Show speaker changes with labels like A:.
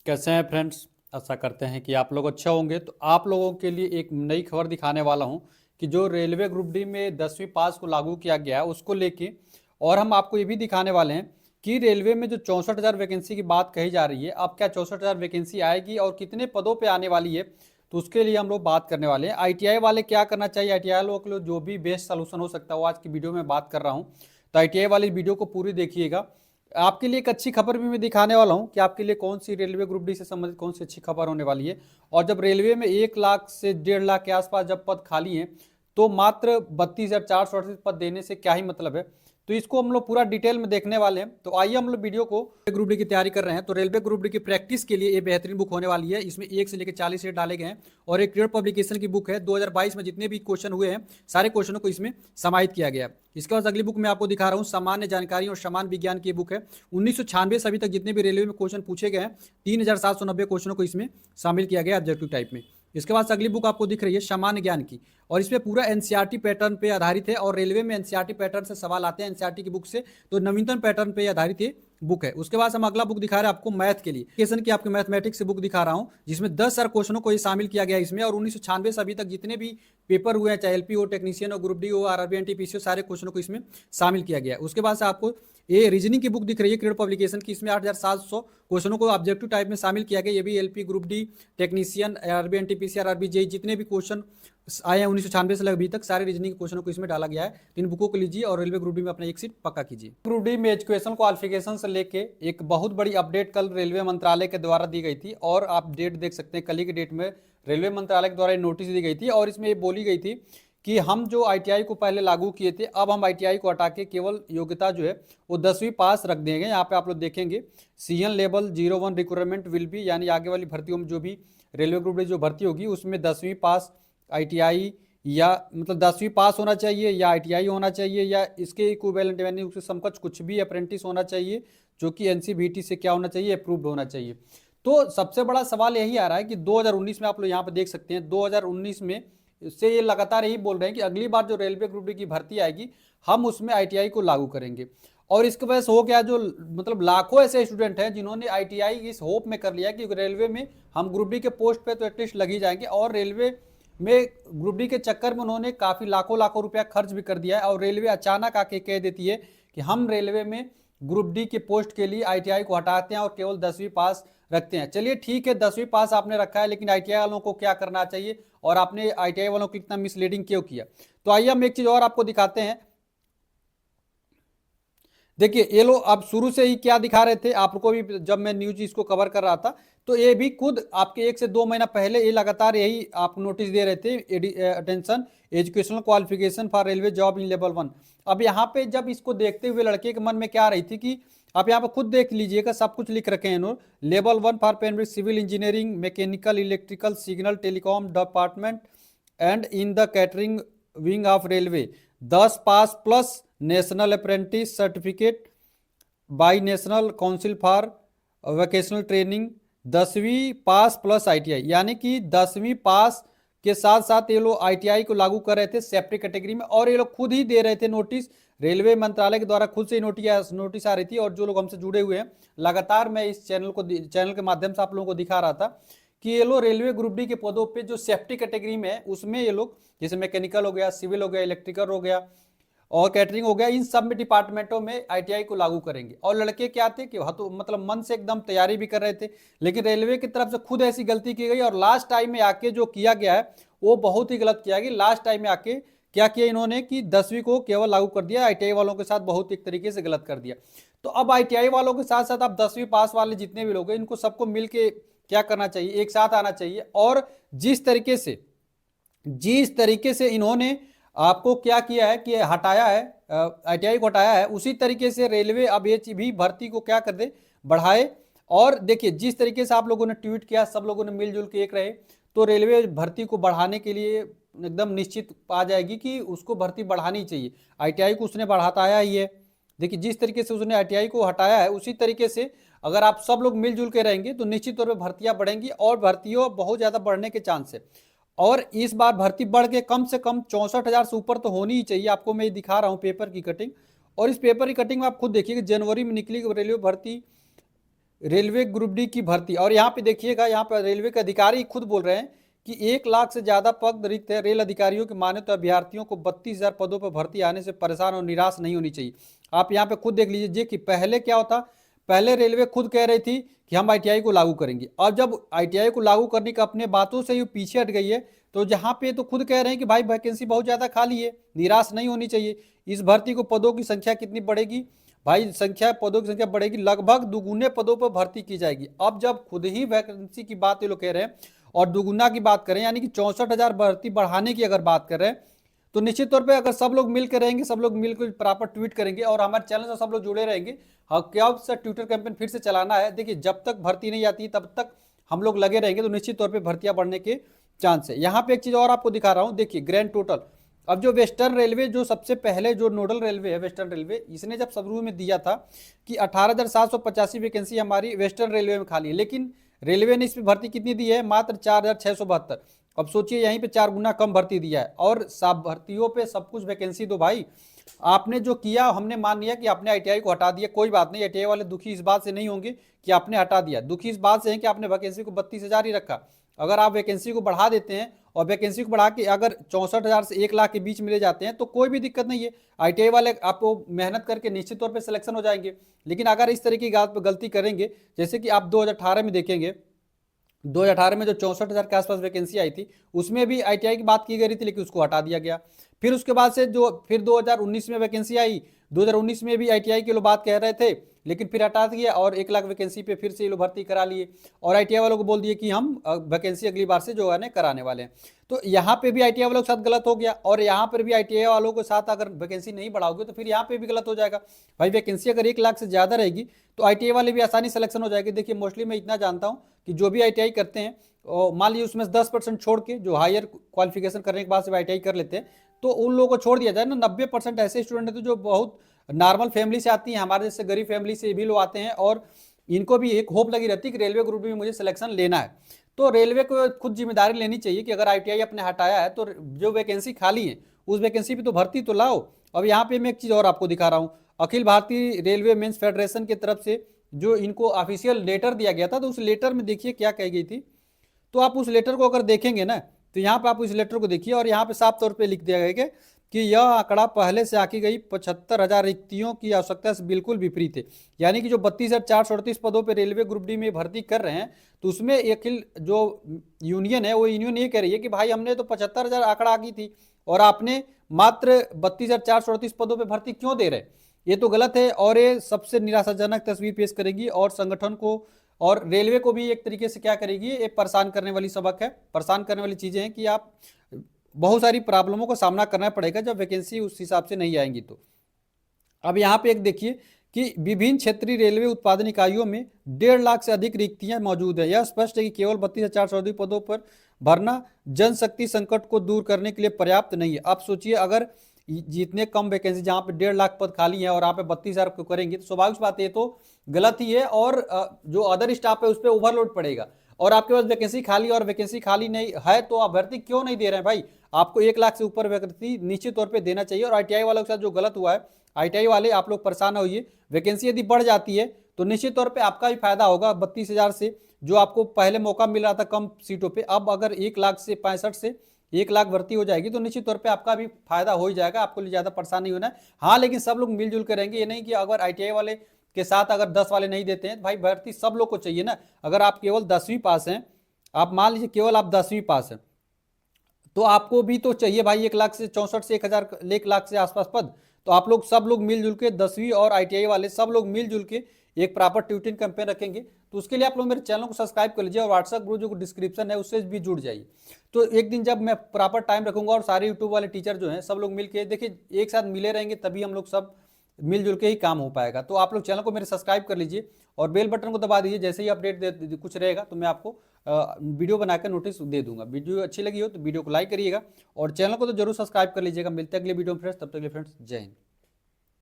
A: कैसे हैं फ्रेंड्स। आशा करते हैं कि आप लोग अच्छा होंगे। तो आप लोगों के लिए एक नई खबर दिखाने वाला हूं कि जो रेलवे ग्रुप डी में 10वीं पास को लागू किया गया है उसको लेके, और हम आपको ये भी दिखाने वाले हैं कि रेलवे में जो 64,000 वैकेंसी की बात कही जा रही है, अब क्या 64,000 वैकेंसी आएगी और कितने पदों पे आने वाली है, तो उसके लिए हम लोग बात करने वाले हैं। आईटीआई वाले क्या करना चाहिए, आईटीआई वालों के लिए जो भी बेस्ट सोल्यूशन हो सकता है वो आज की वीडियो में बात कर रहा हूँ। तो आईटीआई वाली वीडियो को पूरी देखिएगा। आपके लिए एक अच्छी खबर भी मैं दिखाने वाला हूं कि आपके लिए कौन सी रेलवे ग्रुप डी से संबंधित कौन सी अच्छी खबर होने वाली है। और जब रेलवे में 1 लाख से 1.5 लाख के आसपास जब पद खाली हैं, तो मात्र 32,438 पद देने से क्या ही मतलब है। तो इसको हम लोग पूरा डिटेल में देखने वाले हैं। तो आइए हम लोग वीडियो को, ग्रुप डी की तैयारी कर रहे हैं तो रेलवे ग्रुप डी की प्रैक्टिस के लिए ये बेहतरीन बुक होने वाली है। इसमें 1 से लेकर 40 रेट डाले गए हैं और एक क्लियर पब्लिकेशन की बुक है। 2022 में जितने भी क्वेश्चन हुए हैं सारे क्वेश्चनों को इसमें समाहित किया गया है। इसके बाद अगली बुक मैं आपको दिखा रहा हूँ, सामान्य जानकारी और सामान्य विज्ञान की बुक है। 1996 से अभी तक जितने भी रेलवे में क्वेश्चन पूछे गए हैं 3,790 क्वेश्चनों को इसमें शामिल किया गया ऑब्जेक्टिव टाइप में। इसके बाद अगली बुक आपको दिख रही है सामान्य ज्ञान की, और इसमें पूरा एनसीईआरटी पैटर्न पे आधारित है। और रेलवे में एनसीईआरटी पैटर्न से सवाल आते हैं एनसीईआरटी की बुक से, तो नवीनतम पैटर्न पे आधारित ये बुक है। उसके बाद हम अगला बुक दिखा रहे हैं आपको मैथ के लिए, क्वेश्चन की आपके मैथमेटिक्स से बुक दिखा रहा हूं जिसमें 10,000 क्वेश्चनों को ये शामिल किया गया इसमें। और 1996 से अभी तक जितने भी पेपर हुए हैं, चाहे एलपी हो, टेक्नीशियन हो, ग्रुप डी हो, आरआरबी, एनटीपीसी हो, सारे क्वेश्चनों को इसमें शामिल किया गया है। उसके बाद से आपको ये रीजनिंग की बुक दिख रही है क्रेड पब्लिकेशन की, इसमें 8,700 क्वेश्चनों को ऑब्जेक्टिव टाइप में शामिल किया गया। ये भी LP, group D, technician, RRB, NTPC, RRB, JE जितने भी क्वेश्चन आए हैं 1996 से अभी तक सारे रीजनिंग के क्वेश्चनों को इसमें डाला गया है। तो इन बुकों को लीजिए और रेलवे ग्रुप डी में अपना एक सीट पक्का कीजिए। ग्रुप डी में एजुकेशन क्वालिफिकेशन से लेके एक बहुत बड़ी अपडेट कल रेलवे मंत्रालय के द्वारा दी गई थी, और आप डेट देख सकते हैं, कल ही की डेट में रेलवे मंत्रालय के द्वारा नोटिस दी गई थी। और इसमें ये बोली गई थी कि हम जो आईटीआई को पहले लागू किए थे, अब हम आईटीआई को हटा के केवल योग्यता जो है वो 10वीं पास रख देंगे। यहाँ पे आप लोग देखेंगे CN level 01 recruitment will be, यानी आगे वाली भर्तियों में जो भी रेलवे ग्रुप डी जो भर्ती होगी उसमें 10वीं पास आईटीआई, या मतलब 10वीं पास होना चाहिए, या आईटीआई होना चाहिए, या इसके इक्विवेलेंट यानी उसके समकक्ष कुछ भी अप्रेंटिस होना चाहिए जो कि एनसीवीटी से क्या होना चाहिए, अप्रूव्ड होना चाहिए। तो सबसे बड़ा सवाल यही आ रहा है कि 2019 में आप लोग यहाँ पे देख सकते हैं, 2019 में से ये लगातार यही बोल रहे हैं कि अगली बार जो रेलवे ग्रुप डी की भर्ती आएगी हम उसमें आईटीआई को लागू करेंगे। और इसकी वजह से हो गया, जो मतलब लाखों ऐसे स्टूडेंट हैं जिन्होंने आईटीआई इस होप में कर लिया कि रेलवे में हम ग्रुप डी के पोस्ट पे तो एटलीस्ट लग ही जाएंगे, और रेलवे में ग्रुप डी के चक्कर में उन्होंने काफ़ी लाखों लाखों रुपया खर्च भी कर दिया है। और रेलवे अचानक आके कह देती है कि हम रेलवे में ग्रुप डी के पोस्ट के लिए आईटीआई को हटाते हैं और केवल 10वीं पास रखते हैं। चलिए ठीक है, 10वीं पास आपने रखा है, लेकिन आईटीआई वालों को क्या करना चाहिए और आपने आईटीआई वालों को इतना मिसलीडिंग क्यों किया। तो आइए हम एक चीज़ और आपको दिखाते हैं। देखिए ये लोग अब शुरू से ही क्या दिखा रहे थे आपको भी, जब मैं न्यूज इसको कवर कर रहा था तो ये भी खुद आपके 1 से 2 महीना पहले ये लगातार यही आप नोटिस दे रहे थे, attention educational qualification for railway job in level 1। अब यहाँ पे जब इसको देखते हुए लड़के के मन में क्या आ रही थी कि आप यहाँ पे खुद देख लीजिएगा, सब कुछ लिख रखे हैं इन्होंने। Level 1 for primary civil engineering, mechanical, electrical, signal, telecom department and in the catering wing of railway, 10 pass plus national apprentice certificate by national council for vocational training, 10वीं पास प्लस आईटीआई, यानी कि 10वीं पास के साथ साथ ये लोग ITI को लागू कर रहे थे सेफ्टी कैटेगरी में। और ये लोग खुद ही दे रहे थे नोटिस, रेलवे मंत्रालय के द्वारा खुद से नोटिस आ रही थी। और जो लोग हमसे जुड़े हुए हैं लगातार, मैं इस चैनल के माध्यम से आप लोगों को दिखा रहा था कि ये लोग रेलवे ग्रुप डी के पदों पे जो सेफ्टी कैटेगरी में है उसमें ये लोग, जैसे मैकेनिकल हो गया, सिविल हो गया, इलेक्ट्रिकल हो गया और कैटरिंग हो गया, इन सब में डिपार्टमेंटों में आईटीआई को लागू करेंगे। और लड़के क्या थे कि तो मतलब मन से एकदम तैयारी भी कर रहे थे, लेकिन रेलवे की तरफ से खुद ऐसी गलती की गई और लास्ट टाइम में आके जो किया गया है वो बहुत ही गलत किया गया। लास्ट टाइम में आके क्या किया इन्होंने कि 10वीं को केवल लागू कर दिया, आईटीआई वालों के साथ बहुत एक तरीके से गलत कर दिया। तो अब आईटीआई वालों के साथ साथ अब 10वीं पास वाले जितने भी लोग हैं इनको सबको मिलके क्या करना चाहिए, एक साथ आना चाहिए। और जिस तरीके से इन्होंने आपको क्या किया है कि हटाया है, आईटीआई को हटाया है, उसी तरीके से रेलवे अब ये भी भर्ती को क्या कर दे, बढ़ाए। और देखिए जिस तरीके से आप लोगों ने ट्वीट किया, सब लोगों ने मिलजुल के एक रहे, तो रेलवे भर्ती को बढ़ाने के लिए एकदम निश्चित आ जाएगी कि उसको भर्ती बढ़ानी चाहिए। आईटीआई को उसने बढ़ाया ही है। देखिए जिस तरीके से उसने आईटीआई को हटाया है उसी तरीके से अगर आप सब लोग मिलजुल के रहेंगे तो निश्चित तौर पर भर्तियां बढ़ेंगी, और भर्तियों बहुत ज़्यादा बढ़ने के चांस है। और इस बार भर्ती बढ़ के कम से कम 64,000 से ऊपर तो होनी ही चाहिए। आपको मैं दिखा रहा हूँ पेपर की कटिंग, और इस पेपर की कटिंग में आप खुद देखिए कि जनवरी में निकली रेलवे भर्ती रेलवे ग्रुप डी की भर्ती। और यहाँ पे देखिएगा, यहाँ पर रेलवे के अधिकारी खुद बोल रहे हैं कि 1 लाख से ज्यादा पद रिक्त है। रेल अधिकारियों की माने तो अभ्यर्थियों को 32,000 पदों पर भर्ती आने से परेशान और निराश नहीं होनी चाहिए। आप यहाँ पे खुद देख लीजिए कि पहले क्या होता, पहले रेलवे खुद कह रही थी कि हम आईटीआई को लागू करेंगे, और जब आईटीआई को लागू करने का अपने बातों से ही पीछे हट गई है, तो जहाँ पे तो खुद कह रहे हैं कि भाई वैकेंसी बहुत ज्यादा खाली है, निराश नहीं होनी चाहिए। इस भर्ती को पदों की संख्या कितनी बढ़ेगी भाई, पदों की संख्या बढ़ेगी, लगभग दुगुने पदों पर भर्ती की जाएगी। अब जब खुद ही वैकेंसी की बात ये लोग कह रहे हैं और दुगुना की बात करें, यानी कि 64,000 भर्ती बढ़ाने की अगर बात कर रहे हैं, तो निश्चित तौर पे अगर सब लोग मिलकर रहेंगे, सब लोग मिलकर प्रॉपर ट्वीट करेंगे और हमारे चैनल से सब लोग जुड़े रहेंगे। हाँ, क्या सर ट्विटर कैंपेन फिर से चलाना है। देखिए, जब तक भर्ती नहीं आती तब तक हम लोग लगे रहेंगे, तो निश्चित तौर पे भर्तियां बढ़ने के चांस है। यहाँ पे एक चीज और आपको दिखा रहा हूँ, देखिए ग्रैंड टोटल। अब जो वेस्टर्न रेलवे, जो सबसे पहले जो नोडल रेलवे है वेस्टर्न रेलवे, इसने जब शुरू में दिया था कि 18,785 वैकेंसी हमारी वेस्टर्न रेलवे में खाली है, लेकिन रेलवे ने इसमें भर्ती कितनी दी है, मात्र 4,672। अब सोचिए यहीं पे 4 गुना कम भर्ती दिया है, और सब भर्तियों पे सब कुछ वैकेंसी दो भाई। आपने जो किया, हमने मान लिया कि आपने आईटीआई को हटा दिया, कोई बात नहीं, आईटीआई वाले दुखी इस बात से नहीं होंगे कि आपने हटा दिया, दुखी इस बात से है कि आपने वैकेंसी को 32,000 ही रखा। अगर आप वैकेंसी को बढ़ा देते हैं और वैकेंसी को बढ़ा के अगर 64,000 से 1 लाख के बीच में ले जाते हैं तो कोई भी दिक्कत नहीं है, आईटीआई वाले आपको मेहनत करके निश्चित तौर पे सिलेक्शन हो जाएंगे। लेकिन अगर इस तरह की गलती करेंगे, जैसे कि आप 2018 में देखेंगे, 2018 में जो 64,000 के आसपास वैकेंसी आई थी, उसमें भी आईटीआई की बात की गई थी, लेकिन उसको हटा दिया गया। फिर उसके बाद से जो फिर 2019 में वैकेंसी आई, 2019 में भी आईटीआई के लोग बात कह रहे थे, लेकिन फिर हटा दिया और 1 लाख वैकेंसी पे फिर से ये लोग भर्ती करा लिए, और आईटीआई वालों को बोल दिए कि हम वैकेंसी अगली बार से जो है ना कराने वाले हैं। तो यहाँ पे भी आईटीआई वालों के साथ गलत हो गया, और यहाँ पर भी आईटीआई वालों के साथ अगर वैकेंसी नहीं बढ़ाओगे तो फिर यहाँ पे भी गलत हो जाएगा भाई। वैकेंसी अगर 1 लाख से ज्यादा रहेगी तो आईटीआई वाले भी आसानी सिलेक्शन हो जाएगी। देखिए, मोस्टली मैं इतना जानता हूँ कि जो भी आईटीआई करते हैं, मान लीजिए उसमें 10% छोड़ के, जो हायर क्वालिफिकेशन करने के बाद से आईटीआई कर लेते हैं, तो उन लोगों को छोड़ दिया जाए ना, 90% ऐसे स्टूडेंट हैं जो बहुत नॉर्मल फैमिली से आती हैं, हमारे जैसे गरीब फैमिली से भी लोग आते हैं, और इनको भी एक होप लगी रहती है कि रेलवे ग्रुप में मुझे सिलेक्शन लेना है। तो रेलवे को खुद जिम्मेदारी लेनी चाहिए कि अगर आईटीआई अपने हटाया है तो जो वैकेंसी खाली है उस वैकेंसी पे तो भर्ती तो लाओ। अब यहाँ पे मैं एक चीज और आपको दिखा रहा हूँ, Akhil Bharatiya railway mains federation की तरफ से जो इनको ऑफिशियल लेटर दिया गया था, तो उस लेटर में देखिए क्या कही गई थी। तो आप उस लेटर को अगर देखेंगे ना, तो यहाँ पे आप उस लेटर को देखिए, और यहाँ पे साफ तौर पे लिख दिया गया है कि यह आंकड़ा पहले से आकी गई 75,000 रिक्तियों की आवश्यकता से बिल्कुल विपरीत है। यानी कि जो 32,438 पदों पर रेलवे ग्रुप डी में भर्ती कर रहे हैं, तो उसमें अखिल जो यूनियन है, वो यूनियन ये कह रही है कि भाई हमने तो 75,000 आंकड़ा आकी थी और आपने मात्र 32,438 पदों पर भर्ती क्यों दे रहे। ये तो गलत है, और ये सबसे निराशाजनक तस्वीर पेश करेगी, और संगठन को और रेलवे को भी एक तरीके से क्या करेगी, ये परेशान करने वाली सबक है, परेशान करने वाली चीजें हैं कि आप बहुत सारी प्रॉब्लमों का सामना करना पड़ेगा जब वैकेंसी उस हिसाब से नहीं आएंगी। तो अब यहाँ पे एक देखिए कि विभिन्न क्षेत्रीय रेलवे उत्पादन इकाइयों में 1.5 लाख से अधिक रिक्तियां मौजूद है। यह स्पष्ट है कि केवल 32,400 पदों पर भरना जनशक्ति संकट को दूर करने के लिए पर्याप्त नहीं है। आप सोचिए, अगर जितने कम वैकेंसी, जहाँ पे 1.5 लाख पद खाली है और यहाँ पे 32,000 को करेंगे, तो स्वाभाविक बात है तो गलत ही है, और जो अदर स्टाफ है उस पर ओवरलोड पड़ेगा। और आपके पास वैकेंसी खाली, और वैकेंसी खाली नहीं है तो आप भर्ती क्यों नहीं दे रहे हैं भाई। आपको 1 लाख से ऊपर वैकेंसी निश्चित तौर पे देना चाहिए। और आईटीआई वालों के साथ जो गलत हुआ है, आईटीआई वाले आप लोग परेशान होइए, वैकेंसी यदि बढ़ जाती है तो निश्चित तौर पे आपका भी फायदा होगा। 32,000 से जो आपको पहले मौका मिल रहा था कम सीटों पे, अब अगर 1 लाख से 65 से 1 लाख भर्ती हो जाएगी तो निश्चित तौर पे आपका भी फायदा हो ही जाएगा, आपको ज्यादा परेशान नहीं होना है। हाँ, लेकिन सब लोग मिलजुल कर रहेंगे, ये नहीं कि अगर आईटीआई वाले के साथ अगर 10 वाले नहीं देते हैं, भाई भर्ती सब लोग को चाहिए ना। अगर आप केवल 10वीं पास हैं, आप मान लीजिए केवल आप 10वीं पास हैं, तो आपको भी तो चाहिए भाई 1 लाख से 64 से 1 लाख से आसपास पद। तो आप लोग सब लोग मिलजुल के, 10वीं और आईटीआई वाले सब लोग मिलजुल के एक प्रॉपर ट्यूटिंग कैंपेन रखेंगे। तो उसके लिए आप लोग मेरे चैनल को सब्सक्राइब कर लीजिए, और व्हाट्सएप ग्रुप जो डिस्क्रिप्शन है उससे भी जुड़ जाइए। तो एक दिन जब मैं प्रॉपर टाइम रखूंगा और सारे यूट्यूब वाले टीचर जो हैं सब लोग मिलके, देखिए एक साथ मिले रहेंगे, तभी हम लोग सब मिलजुल के ही काम हो पाएगा। तो आप लोग चैनल को मेरे सब्सक्राइब कर लीजिए और बेल बटन को दबा दीजिए, जैसे ही अपडेट कुछ रहेगा तो मैं आपको वीडियो बनाकर नोटिस दे दूंगा। वीडियो अच्छी लगी हो तो वीडियो को लाइक करिएगा, और चैनल को तो जरूर सब्सक्राइब कर लीजिएगा। मिलते हैं अगले वीडियो में फ्रेंड्स, तब तक के लिए फ्रेंड्स जय हिंद।